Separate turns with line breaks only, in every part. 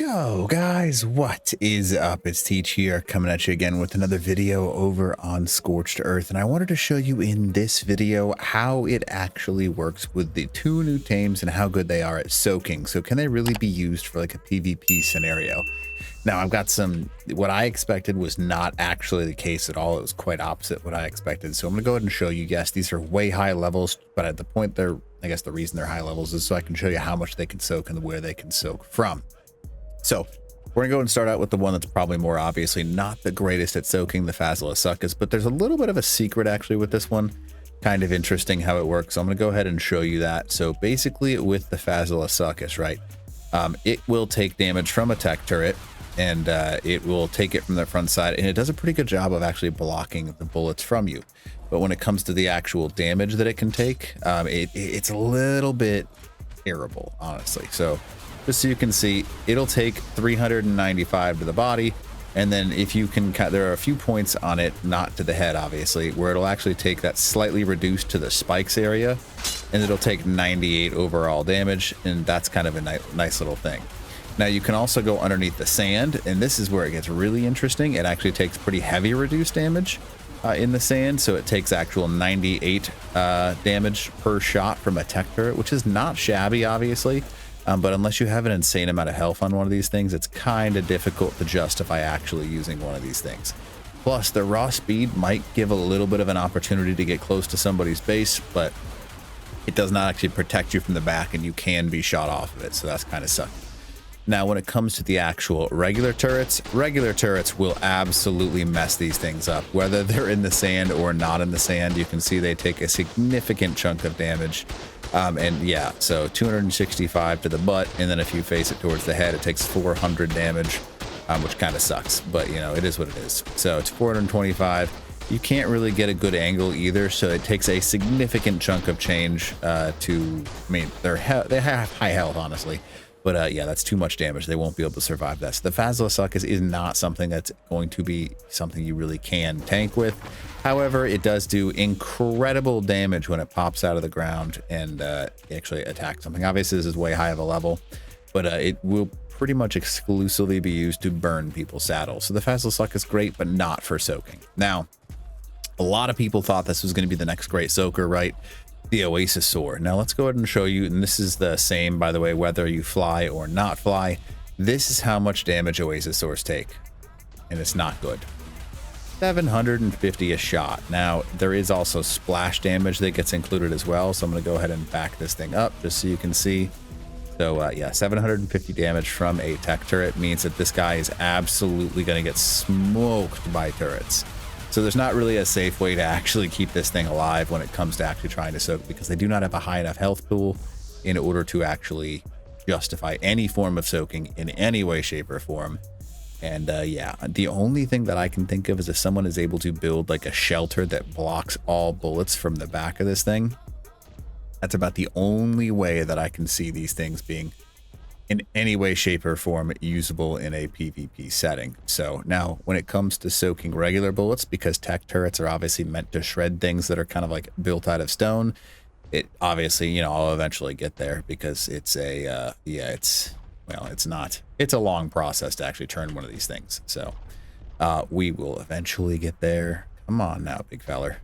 Yo guys, what is up? It's Teach here, coming at you again with another video over on Scorched Earth, and I wanted to show you in this video how it actually works with the two new tames and how good they are at soaking. So can they really be used for like a PvP scenario? Now I've got what I expected was not actually the case at all. It was quite opposite what I expected. So I'm gonna go ahead and show you. Yes, these are way high levels, but at the point I guess the reason they're high levels is so I can show you how much they can soak and where they can soak from. So we're gonna go and start out with the one that's probably more obviously not the greatest at soaking, the Fazila, but there's a little bit of a secret actually with this one. Kind of interesting how it works. So I'm gonna go ahead and show you that. So basically with the Fazila, right, it will take damage from a tech turret, and it will take it from the front side, and it does a pretty good job of actually blocking the bullets from you. But when it comes to the actual damage that it can take, it's a little bit terrible, honestly. So just so you can see, it'll take 395 to the body, and then if you can, there are a few points on it, not to the head obviously, where it'll actually take that slightly reduced to the spikes area, and it'll take 98 overall damage, and that's kind of a nice little thing. Now you can also go underneath the sand, and this is where it gets really interesting. It actually takes pretty heavy reduced damage in the sand, so it takes actual 98 damage per shot from a tech turret, which is not shabby obviously. But unless you have an insane amount of health on one of these things, it's kind of difficult to justify actually using one of these things. Plus, the raw speed might give a little bit of an opportunity to get close to somebody's base, but it does not actually protect you from the back, and you can be shot off of it, so that's kind of sucky. Now, when it comes to the actual regular turrets will absolutely mess these things up. Whether they're in the sand or not in the sand, you can see they take a significant chunk of damage. And yeah, so 265 to the butt, and then if you face it towards the head, it takes 400 damage, which kind of sucks, but you know, it is what it is. So it's 425. You can't really get a good angle either, so it takes a significant chunk of change I mean, they have high health, honestly. But yeah, that's too much damage. They won't be able to survive that. So the Fazila is not something that's going to be something you really can tank with. However, it does do incredible damage when it pops out of the ground and actually attack something. Obviously, this is way high of a level, but it will pretty much exclusively be used to burn people's saddles. So the Fazila is great, but not for soaking. Now, a lot of people thought this was going to be the next great soaker, right? The OASISAUR. Now let's go ahead and show you, and this is the same, by the way, whether you fly or not fly. This is how much damage OASISAURs take, and it's not good. 750 a shot. Now there is also splash damage that gets included as well, so I'm going to go ahead and back this thing up just so you can see. So yeah, 750 damage from a tech turret means that this guy is absolutely going to get smoked by turrets. So there's not really a safe way to actually keep this thing alive when it comes to actually trying to soak, because they do not have a high enough health pool in order to actually justify any form of soaking in any way, shape, or form. And yeah, the only thing that I can think of is if someone is able to build like a shelter that blocks all bullets from the back of this thing. That's about the only way that I can see these things being in any way, shape, or form usable in a PvP setting. So now when it comes to soaking regular bullets, because tech turrets are obviously meant to shred things that are kind of like built out of stone, it obviously, you know, I'll eventually get there, because it's a it's a long process to actually turn one of these things. So we will eventually get there. Come on now, big feller.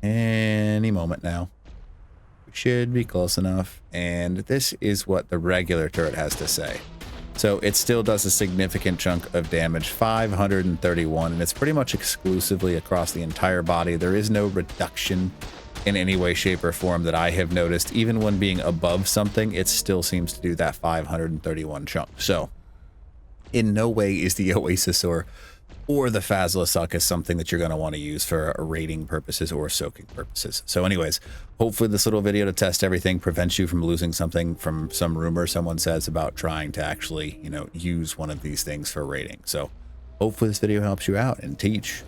Any moment now. Should be close enough. And this is what the regular turret has to say. So it still does a significant chunk of damage, 531, and it's pretty much exclusively across the entire body. There is no reduction in any way, shape, or form that I have noticed. Even when being above something, it still seems to do that 531 chunk. So in no way is the OASISAUR or the Fazila something that you're going to want to use for raiding purposes or soaking purposes. So anyways, hopefully this little video to test everything prevents you from losing something from some rumor someone says about trying to actually, you know, use one of these things for raiding. So hopefully this video helps you out, and teach.